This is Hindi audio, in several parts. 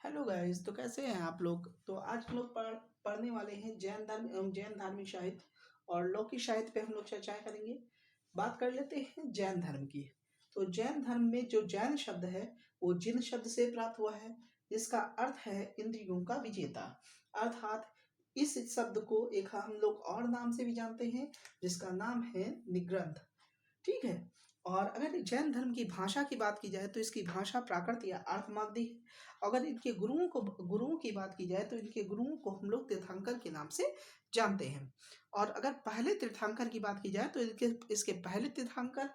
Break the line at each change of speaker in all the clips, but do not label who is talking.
Hello guys. तो कैसे हैं आप लोग। तो आज हम लोग पढ़ने वाले हैं जैन धर्म एवं जैन धार्मिक साहित्य और लौकिक साहित्य पे हम लोग चर्चाएं करेंगे। बात कर लेते हैं जैन धर्म की। तो जैन धर्म में जो जैन शब्द है वो जिन शब्द से प्राप्त हुआ है, जिसका अर्थ है इंद्रियों का विजेता। अर्थात इस शब्द को एक हम लोग और नाम से भी जानते हैं, जिसका नाम है निग्रंथ। ठीक है। और अगर जैन धर्म की भाषा की बात की जाए तो इसकी भाषा प्राकृत या अर्थमागधी है। अगर इनके गुरुओं की बात की जाए तो इनके गुरुओं को हम लोग तीर्थंकर के नाम से जानते हैं। और अगर पहले तीर्थंकर की बात की जाए तो इसके पहले तीर्थंकर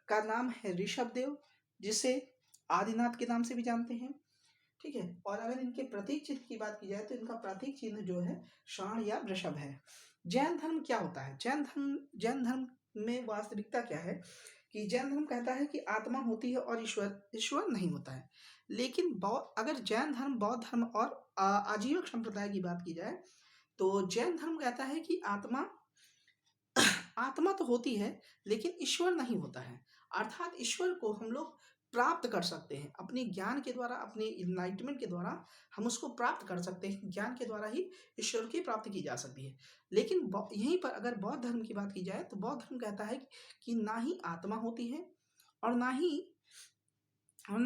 का नाम है ऋषभ देव, जिसे आदिनाथ के नाम से भी जानते हैं। ठीक है। और अगर इनके प्रतीक चिन्ह की बात की जाए तो इनका प्रतीक चिन्ह जो है षाण या वृषभ है। जैन धर्म क्या होता है? जैन धर्म में वास्तविकता क्या है कि जैन धर्म कहता है कि आत्मा होती है और ईश्वर ईश्वर नहीं होता है। लेकिन अगर जैन धर्म, बौद्ध धर्म और आजीवक संप्रदाय की बात की जाए तो जैन धर्म कहता है कि आत्मा आत्मा तो होती है लेकिन ईश्वर नहीं होता है। अर्थात ईश्वर को हम लोग प्राप्त कर सकते हैं अपने ज्ञान के द्वारा, अपने इनलाइटमेंट के द्वारा हम उसको प्राप्त कर सकते हैं। ज्ञान के द्वारा ही ईश्वर की प्राप्ति की जा सकती है। लेकिन यहीं पर अगर बौद्ध धर्म की बात की जाए तो बौद्ध धर्म कहता है कि ना ही आत्मा होती है और ना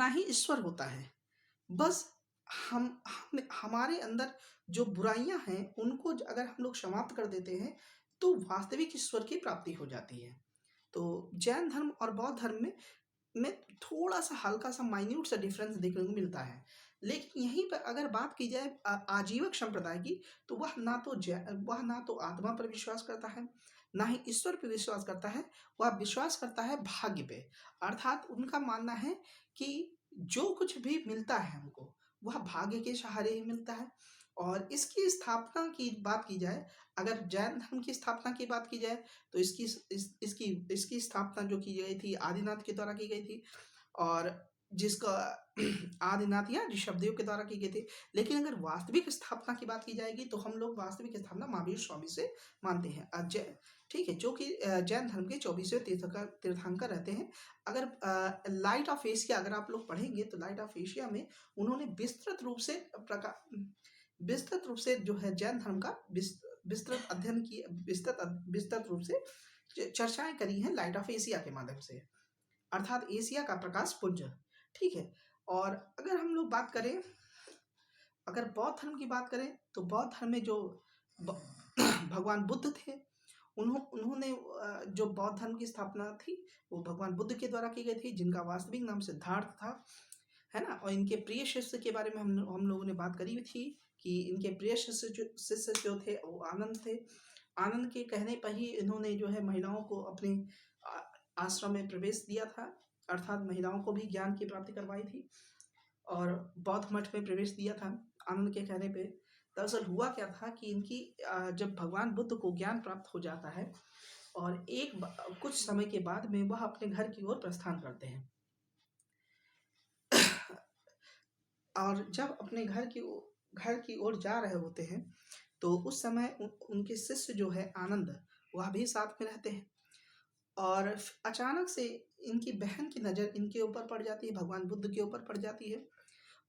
ही ईश्वर होता है। बस हम हमारे अंदर जो बुराइयां हैं उनको अगर हम लोग समाप्त कर देते हैं तो वास्तविक ईश्वर की प्राप्ति हो जाती है। तो जैन धर्म और बौद्ध धर्म में थोड़ा सा हल्का सा माइन्यूट सा डिफरेंस देखने को मिलता है। लेकिन यहीं पर अगर बात की जाए आजीवक संप्रदाय की तो वह ना तो आत्मा पर विश्वास करता है, ना ही ईश्वर पर विश्वास करता है। वह विश्वास करता है भाग्य पे। अर्थात उनका मानना है कि जो कुछ भी मिलता है हमको वह भाग्य के सहारे ही मिलता है। और इसकी स्थापना की बात की जाए, अगर जैन धर्म की स्थापना की बात की जाए तो इसकी स्थापना जो की गई थी आदिनाथ के द्वारा की गई थी, और जिसका आदिनाथ या ऋषभदेव के द्वारा की गई थी। लेकिन अगर वास्तविक स्थापना की बात की जाएगी तो हम लोग वास्तविक स्थापना महावीर स्वामी से मानते हैं। ठीक है, जो कि जैन धर्म के 24वें तीर्थंकर रहते हैं। अगर लाइट ऑफ एशिया अगर आप लोग पढ़ेंगे तो लाइट ऑफ एशिया में उन्होंने विस्तृत रूप से जो है जैन धर्म का विस्तृत अध्ययन की विस्तृत रूप से चर्चाएं करी हैं लाइट ऑफ एशिया के माध्यम से, अर्थात एशिया का प्रकाश पुंज। ठीक है। और अगर हम लोग बात करें, अगर बौद्ध धर्म की बात करें तो बौद्ध धर्म में जो भगवान बुद्ध थे उन्होंने जो बौद्ध धर्म की स्थापना थी वो भगवान बुद्ध के द्वारा की गई थी, जिनका वास्तविक नाम सिद्धार्थ था, है ना। और इनके प्रिय शिष्य के बारे में हम लोगों ने बात करी हुई थी कि इनके प्रिय शिष्य जो थे वो आनंद थे। आनंद के कहने पर ही इन्होंने जो है महिलाओं को अपने आश्रम में प्रवेश दिया था, अर्थात महिलाओं को भी ज्ञान की प्राप्ति करवाई थी और बौद्ध मठ में प्रवेश दिया था आनंद के कहने पे। दरअसल हुआ क्या था कि इनकी जब भगवान बुद्ध को ज्ञान प्राप्त हो जाता है और कुछ समय के बाद में वह अपने घर की ओर प्रस्थान करते हैं। और जब अपने घर की ओर जा रहे होते हैं तो उस समय उनके शिष्य जो है आनंद वह भी साथ में रहते हैं। और अचानक से इनकी बहन की नज़र इनके ऊपर पड़ जाती है, भगवान बुद्ध के ऊपर पड़ जाती है।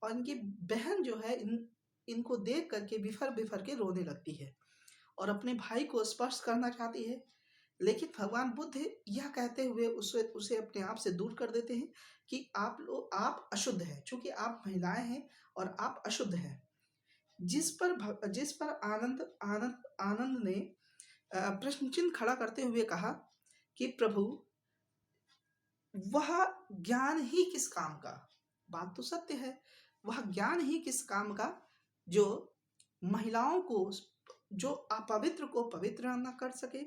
और इनकी बहन जो है इनको देख करके बिफर बिफर के रोने लगती है और अपने भाई को स्पर्श करना चाहती है। लेकिन भगवान बुद्ध यह कहते हुए उसे अपने आप से दूर कर देते हैं कि आप अशुद्ध हैं, चूंकि आप महिलाएं हैं और आप अशुद्ध हैं। जिस पर आनंद आनंद आनंद ने प्रश्न चिन्ह खड़ा करते हुए कहा कि प्रभु, वह ज्ञान ही किस काम का, बात तो सत्य है, वह ज्ञान ही किस काम का जो महिलाओं को, जो अपवित्र को पवित्र न कर सके,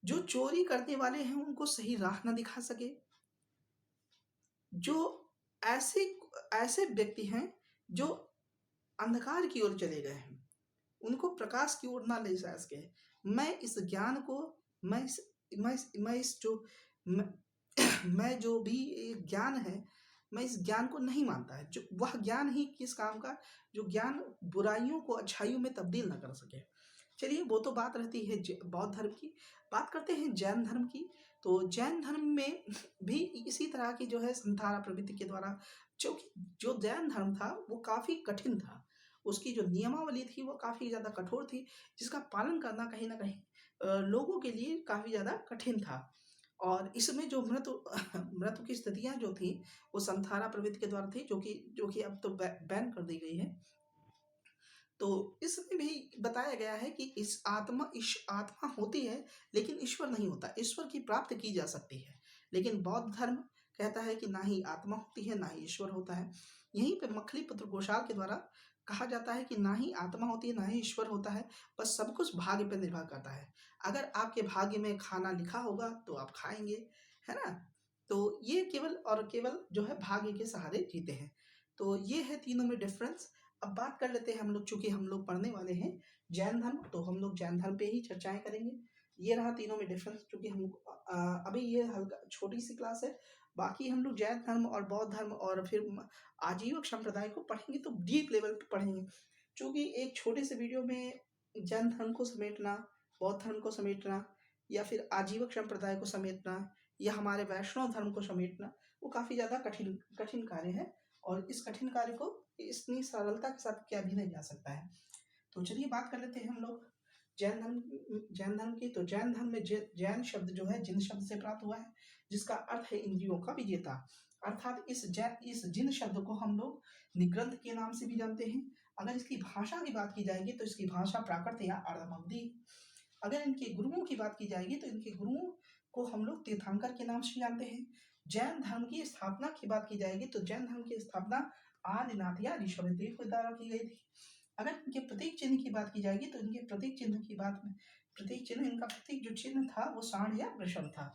जो चोरी करने वाले हैं उनको सही राह न दिखा सके, जो ऐसे ऐसे व्यक्ति हैं जो अंधकार की ओर चले गए हैं उनको प्रकाश की ओर ना ले जा सके। मैं इस ज्ञान को मैं इस जो मैं जो भी ज्ञान है मैं इस ज्ञान को नहीं मानता है, जो वह ज्ञान ही किस काम का जो ज्ञान बुराइयों को अच्छाइयों में तब्दील ना कर सके। चलिए वो तो बात रहती है बौद्ध धर्म की। बात करते हैं जैन धर्म की। तो जैन धर्म में भी इसी तरह की जो है संथारा प्रवृत्ति के द्वारा, जो जैन धर्म था वो काफ़ी कठिन था। उसकी जो नियमावली थी वो काफ़ी ज़्यादा कठोर थी, जिसका पालन करना कहीं न कहीं लोगों के लिए काफ़ी ज़्यादा कठिन था। और इसमें जो मृत्यु मृत्यु की स्थितियाँ जो थी, वो संथारा प्रवृत्ति के द्वारा थी, जो कि अब तो बैन कर दी गई है। तो इसमें भी बताया गया है कि इस आत्मा होती है, लेकिन ईश्वर नहीं होता। ईश्वर की प्राप्ति की जा सकती है, लेकिन बौद्ध धर्म कहता है कि ना ही आत्मा होती है, ना ही ईश्वर होता है। यहीं पे मखली-पुत्र गोशाल के द्वारा कहा जाता है कि ना ही आत्मा होती है, ना ही ईश्वर होता है, बस सब कुछ भाग्य पे निर्भर करता है। अगर आपके भाग्य में खाना लिखा होगा तो आप खाएँगे, है ना? तो ये केवल और केवल जो है भाग्य के सहारे जीते हैं। तो ये है तीनों में डिफ़रेंस। अब बात कर लेते हैं हम लोग, चूँकि हम लोग पढ़ने वाले हैं जैन धर्म, तो हम लोग जैन धर्म पे ही चर्चाएँ करेंगे। ये रहा तीनों में डिफ़रेंस, चूँकि अभी ये हल्का छोटी-सी क्लास है। बाकी हम लोग जैन धर्म और बौद्ध धर्म और फिर आजीवक संप्रदाय को पढ़ेंगे तो डीप लेवल पे पढ़ेंगे। चूँकि एक छोटे से वीडियो में जैन धर्म को समेटना, बौद्ध धर्म को समेटना या फिर आजीवक संप्रदाय को समेटना या हमारे वैष्णव धर्म को समेटना, वो काफ़ी ज़्यादा कठिन कठिन कार्य है, और इस कठिन कार्य को इतनी सरलता के साथ किया भी नहीं जा सकता है। तो चलिए बात कर लेते हैं हम लोग जैन धर्म की। तो जैन धर्म में जैन शब्द जो है जिन शब्द से प्राप्त हुआ है, जिसका अर्थ है इंद्रियों का विजेता। अर्थात इस जिन शब्द को हम लोग निग्रंथ के नाम से भी जानते हैं। अगर इसकी भाषा की बात की जाएगी तो इसकी भाषा प्राकृत या अर्धमगधी। अगर इनके गुरुओं की बात की जाएगी तो इनके गुरुओं को हम लोग तीर्थंकर के नाम से जानते हैं। जैन धर्म की स्थापना की बात की जाएगी तो जैन धर्म की स्थापना आदिनाथ या ऋषभदेव के द्वारा की गई थी। अगर इनके प्रतीक चिन्ह की बात की जाएगी तो इनके प्रतीक चिन्ह की बात में इनका प्रतीक जो चिन्ह था वो सांड या वृषभ था।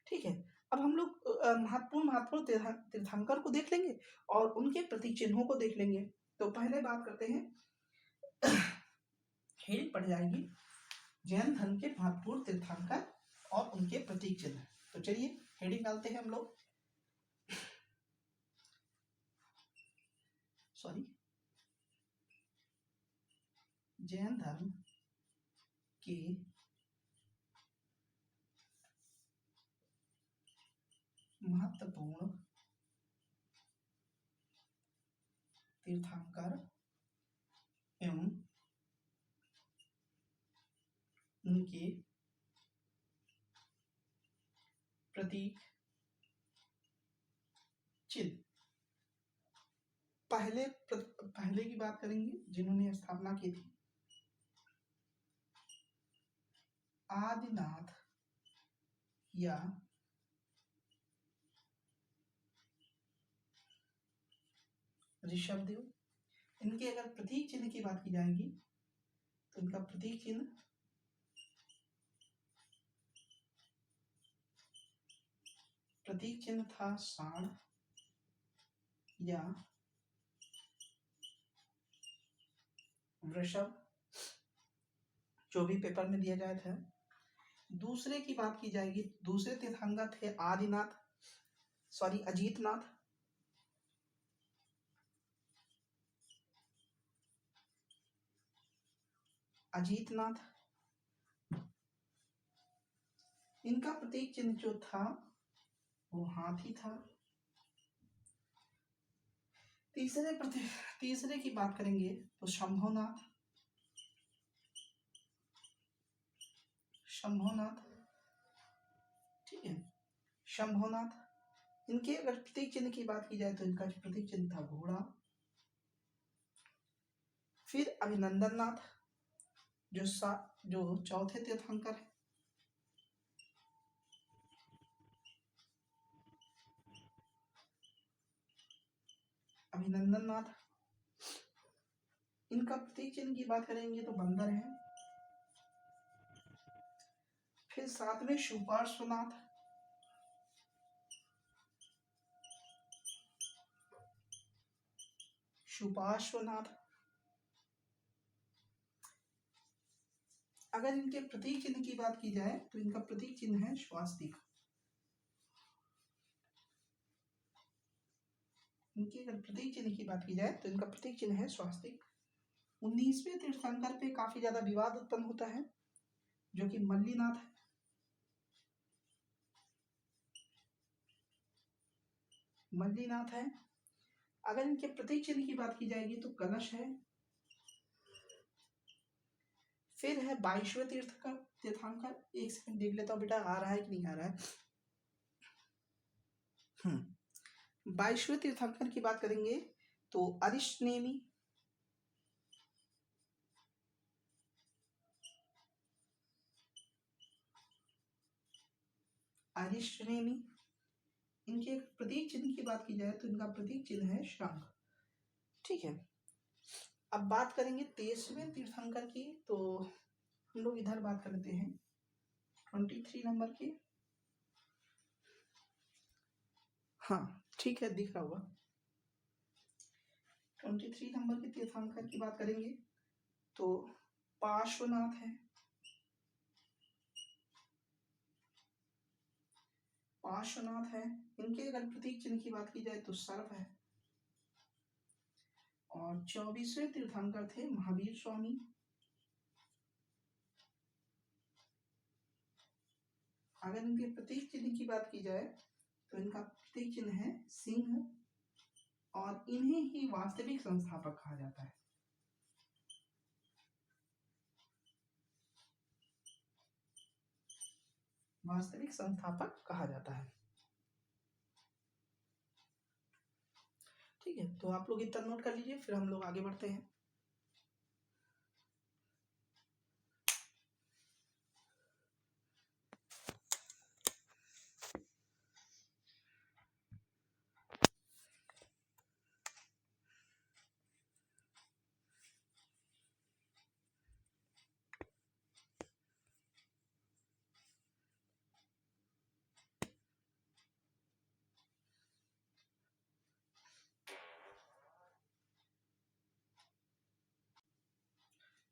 ठीक है। अब हम लोग महत्वपूर्ण तीर्थंकर को देख लेंगे और उनके प्रतीक चिन्हों को देख लेंगे। तो पहले बात करते हैं, हेडिंग पड़ जाएगी जैन धर्म के महत्वपूर्ण तीर्थंकर और उनके प्रतीक चिन्ह। तो चलिए हेडिंग डालते हैं हम लोग। जैन धर्म के महत्वपूर्ण तीर्थंकर एवं उनके प्रतीक चिन्ह। पहले की बात करेंगे जिन्होंने स्थापना की थी, आदिनाथ या ऋषभदेव। इनके अगर प्रतीक चिन्ह की बात की जाएगी तो इनका प्रतीक चिन्ह था सांड या वृषभ, जो भी पेपर में दिया जाए था। दूसरे की बात की जाएगी, दूसरे तीर्थंकर थे अजीतनाथ। इनका प्रतीक चिन्ह जो था वो हाथी था। तीसरे की बात करेंगे तो शंभुनाथ। ठीक है, शंभुनाथ। इनके अगर प्रतीक चिन्ह की बात की जाए तो इनका जो प्रतीक चिन्ह था घोड़ा। फिर अभिनंदननाथ जो चौथे तीर्थंकर है। अभिनंदननाथ, इनका प्रतीक चिन्ह की बात करेंगे तो बंदर है। फिर सातवें सुपार्श्वनाथ। अगर इनके प्रतीक चिन्ह की बात की जाए तो इनका प्रतीक चिन्ह है स्वास्तिक। इनके अगर प्रतीक चिन्ह की बात की जाए तो इनका प्रतीक चिन्ह है स्वास्तिक। 19वें तीर्थंकर पे काफी ज्यादा विवाद उत्पन्न होता है, जो कि मल्लीनाथ है। मल्लीनाथ है। अगर इनके प्रतीक चिन्ह की बात की जाएगी तो कलश है। फिर है 22वें तीर्थंकर। एक सेकंड देख लेता हूँ बेटा, आ रहा है कि नहीं आ रहा है। 22वें तीर्थंकर की बात करेंगे तो अरिष्टनेमी। अरिष्टनेमी। इनके प्रतीक चिन्ह की बात की जाए तो इनका प्रतीक चिन्ह है शंख। ठीक है, अब बात करेंगे 23वें तीर्थंकर की, तो हम लोग इधर बात कर लेते हैं 23 नंबर की। हाँ ठीक है, दिख रहा होगा। 23 नंबर के तीर्थंकर की बात करेंगे तो पार्श्वनाथ है। पार्श्वनाथ है। इनके अगर प्रतीक चिन्ह की बात की जाए तो सर्प है। और 24वें तीर्थंकर थे महावीर स्वामी। अगर इनके प्रतीक चिन्ह की बात की जाए तो इनका प्रतीक चिन्ह है सिंह, और इन्हें ही वास्तविक संस्थापक कहा जाता है। वास्तविक संस्थापक कहा जाता है। ठीक है, तो आप लोग इतना नोट कर लीजिए, फिर हम लोग आगे बढ़ते हैं।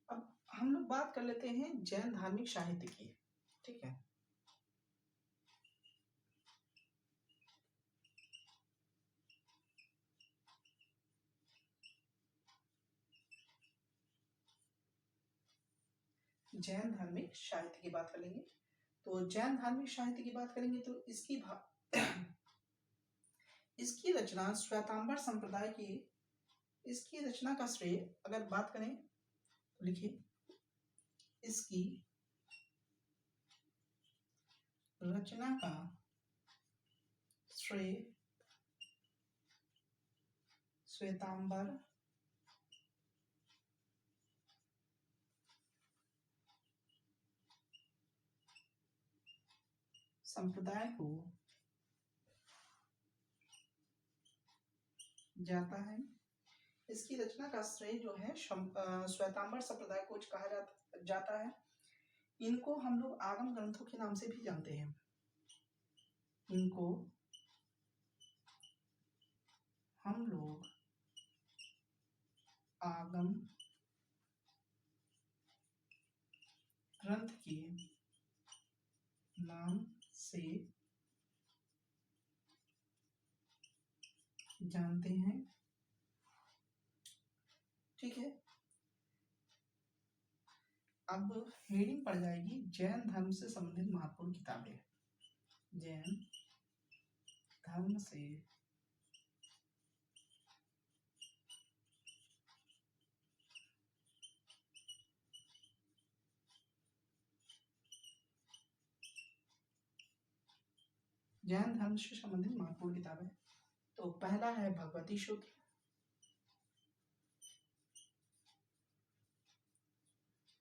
अब हम लोग बात कर लेते हैं जैन धार्मिक साहित्य की। ठीक है, जैन धार्मिक साहित्य की बात करेंगे तो जैन धार्मिक साहित्य की बात करेंगे तो इसकी रचना श्वेतांबर संप्रदाय की। इसकी रचना का श्रेय अगर बात करें तो लिखिए, इसकी रचना का श्रेय श्वेतांबर संप्रदाय को जाता है। इसकी रचना का श्रेय जो है श्वेतांबर संप्रदाय को कहा जाता है। इनको हम लोग आगम ग्रंथों के नाम से भी जानते हैं। इनको हम लोग आगम ग्रंथ के नाम से जानते हैं। ठीक है, अब हेडिंग पड़ जाएगी जैन धर्म से संबंधित महत्वपूर्ण किताबें। जैन धर्म से जैन धर्म से संबंधित महत्वपूर्ण किताबें। तो पहला है भगवती सूत्र।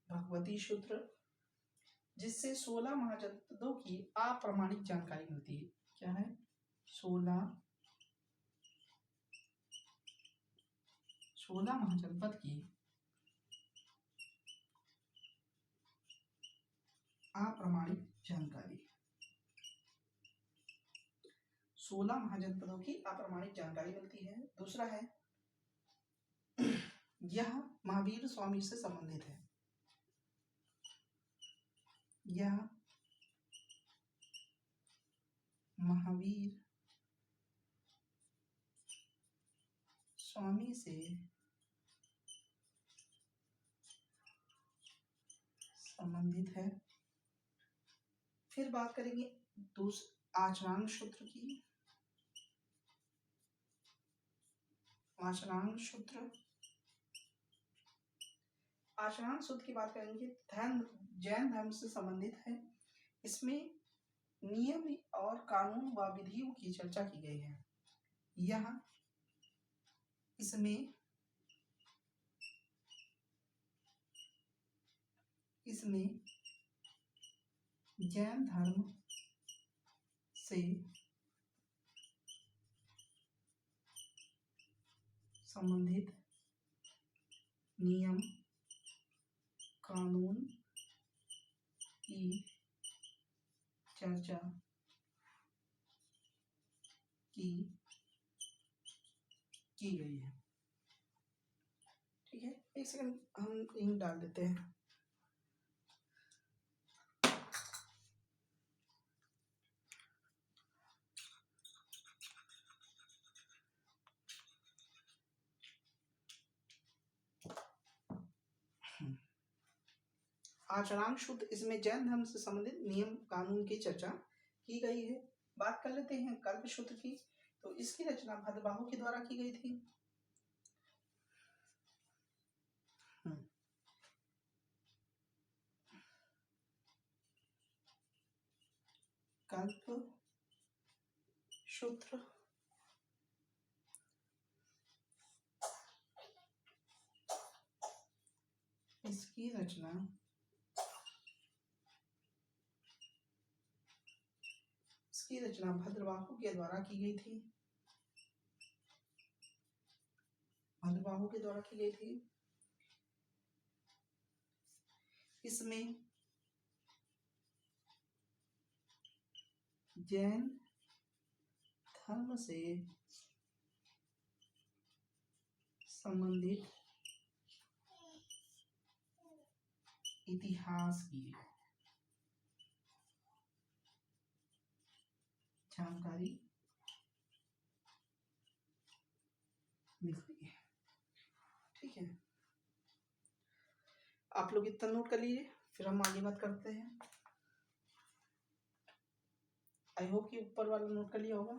भगवती सूत्र जिससे 16 महाजनपदों की अप्रमाणिक जानकारी मिलती है। क्या है? 16 महाजनपद की अप्रमाणिक जानकारी। 16 महाजनपदों की अप्रमाणिक जानकारी मिलती है। दूसरा है यह महावीर स्वामी से संबंधित है। यह महावीर स्वामी से संबंधित है। फिर बात करेंगे आचरांक सूत्र की। आचरांक सूत्र की बात करेंगे, जैन धर्म से संबंधित है। इसमें नियम और कानून व विधियों की चर्चा की गई है। यह इसमें जैन धर्म से संबंधित नियम कानून की चर्चा की गई है। ठीक है, एक सेकंड हम इंक डाल देते हैं। आचरांक सूत्र, इसमें जैन धर्म से संबंधित नियम कानून की चर्चा की गई है। बात कर लेते हैं कल्प सूत्र की। तो इसकी रचना भद्रबाहु के द्वारा की गई थी। कल्प सूत्र इसकी रचना भद्रबाहु के द्वारा की गई थी। इसमें जैन धर्म से संबंधित इतिहास की जानकारी मिलती है। ठीक है, आप लोग इतना नोट कर लीजिए, फिर हम आगे बात करते हैं। आई होप कि ऊपर वाला नोट कर लिया होगा।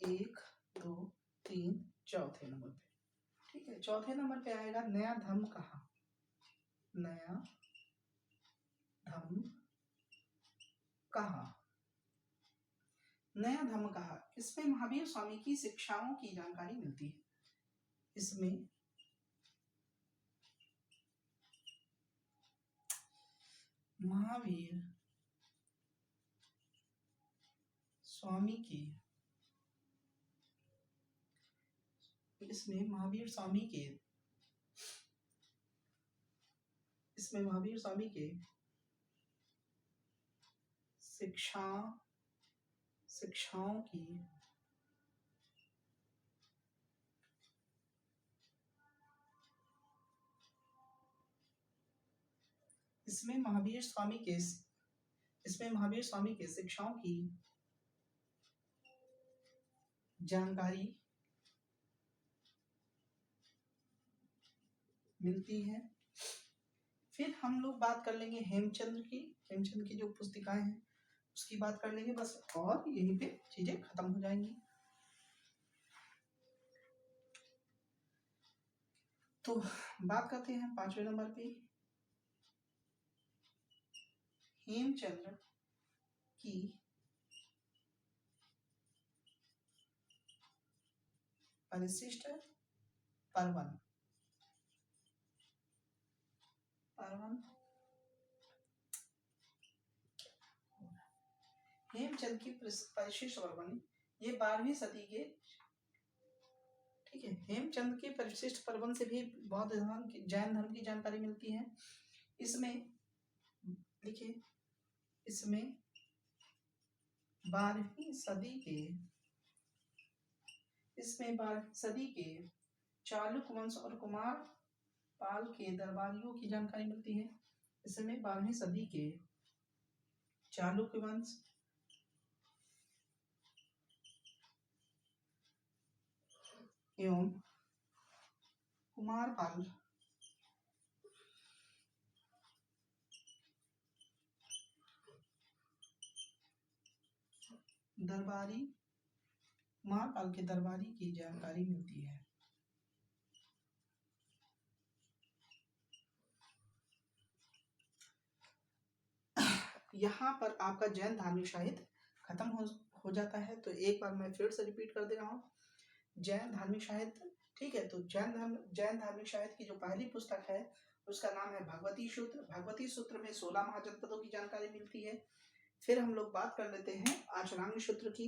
एक, दो, तीन, चौथे नंबर पे। ठीक है, चौथे नंबर पे आएगा नया धर्म कहा। नया धर्म कहा। इसमें महावीर स्वामी की शिक्षाओं की जानकारी मिलती है। इसमें महावीर स्वामी के शिक्षाओं की इसमें महावीर स्वामी के शिक्षाओं की जानकारी मिलती है। फिर हम लोग बात कर लेंगे हेमचंद्र की जो पुस्तिकाएं हैं उसकी बात कर लेंगे बस, और यहीं पे चीजें खत्म हो जाएंगी। तो बात करते हैं 5वें नंबर पे हेमचंद्र की परिशिष्ट पर्वन। हेमचंद की परिशिष्ट पर्वन ये 12वीं सदी के, ठीक है, हेमचंद के परिशिष्ट पर्वन से भी बौद्ध धर्म की जैन धर्म की जानकारी मिलती है। इसमें देखिए, इसमें 12वीं सदी के चालुक्य वंश और कुमार पाल के दरबारियों की जानकारी मिलती है। इसमें 12वीं सदी के चालुक्य वंश एवं कुमारपाल दरबारी कुमारपाल के दरबारी की जानकारी मिलती है। यहाँ पर आपका जैन धार्मिक साहित्य खत्म हो जाता है। तो एक बार मैं फिर से रिपीट कर दे रहा हूँ, जैन धार्मिक साहित्य, ठीक है। तो जैन धार्मिक साहित्य की जो पहली पुस्तक है उसका नाम है भगवती सूत्र। भगवती सूत्र में 16 महाजनपदों की जानकारी मिलती है। फिर हम लोग बात कर लेते हैं आचरांग सूत्र की।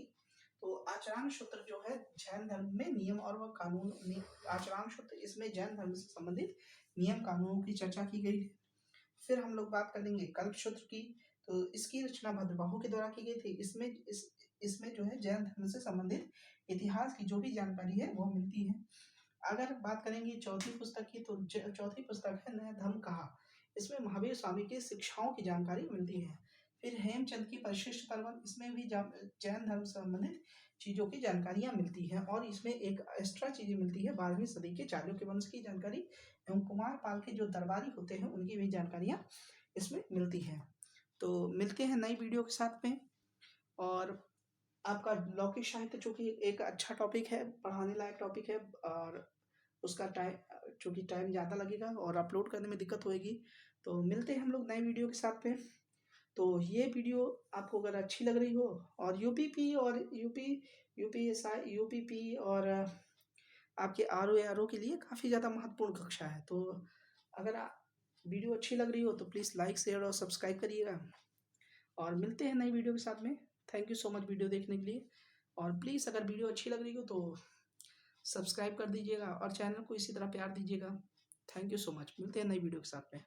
तो आचरांग सूत्र जो है जैन धर्म में नियम और वह कानून, आचरांग सूत्र इसमें जैन धर्म से संबंधित नियम कानूनों की चर्चा की गई है। फिर हम लोग बात करेंगे कल्प सूत्र की। तो इसकी रचना भद्रबाहु के द्वारा की गई थी। इसमें जो है जैन धर्म से संबंधित इतिहास की जो भी जानकारी है वो मिलती है। अगर बात करेंगे चौथी पुस्तक की, तो चौथी पुस्तक है नया धर्म कहा। इसमें महावीर स्वामी की शिक्षाओं की जानकारी मिलती है। फिर हेमचंद की परिशिष्ट पर्वत, इसमें भी जैन धर्म से संबंधित चीजों की जानकारियां मिलती हैं। और इसमें एक एक्स्ट्रा चीजें मिलती है 12वीं सदी के चालुक्य वंश की जानकारी एवं कुमारपाल के जो दरबारी होते हैं उनकी भी जानकारियां इसमें मिलती हैं। तो मिलते हैं नई वीडियो के साथ में। और आपका लौकिक साहित्य चूंकि एक अच्छा टॉपिक है, पढ़ाने लायक टॉपिक है, और उसका टाइम चूंकि टाइम ज़्यादा लगेगा और अपलोड करने में दिक्कत होएगी। तो मिलते हैं हम लोग नई वीडियो के साथ में। तो ये वीडियो आपको अगर अच्छी लग रही हो, और यूपीपी और यूपीएसआई यूपीपी और आपके आरओ के लिए काफ़ी ज़्यादा महत्वपूर्ण कक्षा है। तो अगर वीडियो अच्छी लग रही हो तो प्लीज़ लाइक शेयर और सब्सक्राइब करिएगा। और मिलते हैं नई वीडियो के साथ में। Thank you so much video देखने के लिए। और प्लीज़ अगर वीडियो अच्छी लग रही हो तो सब्सक्राइब कर दीजिएगा और चैनल को इसी तरह प्यार दीजिएगा। Thank you so much. मिलते हैं नई वीडियो के साथ में।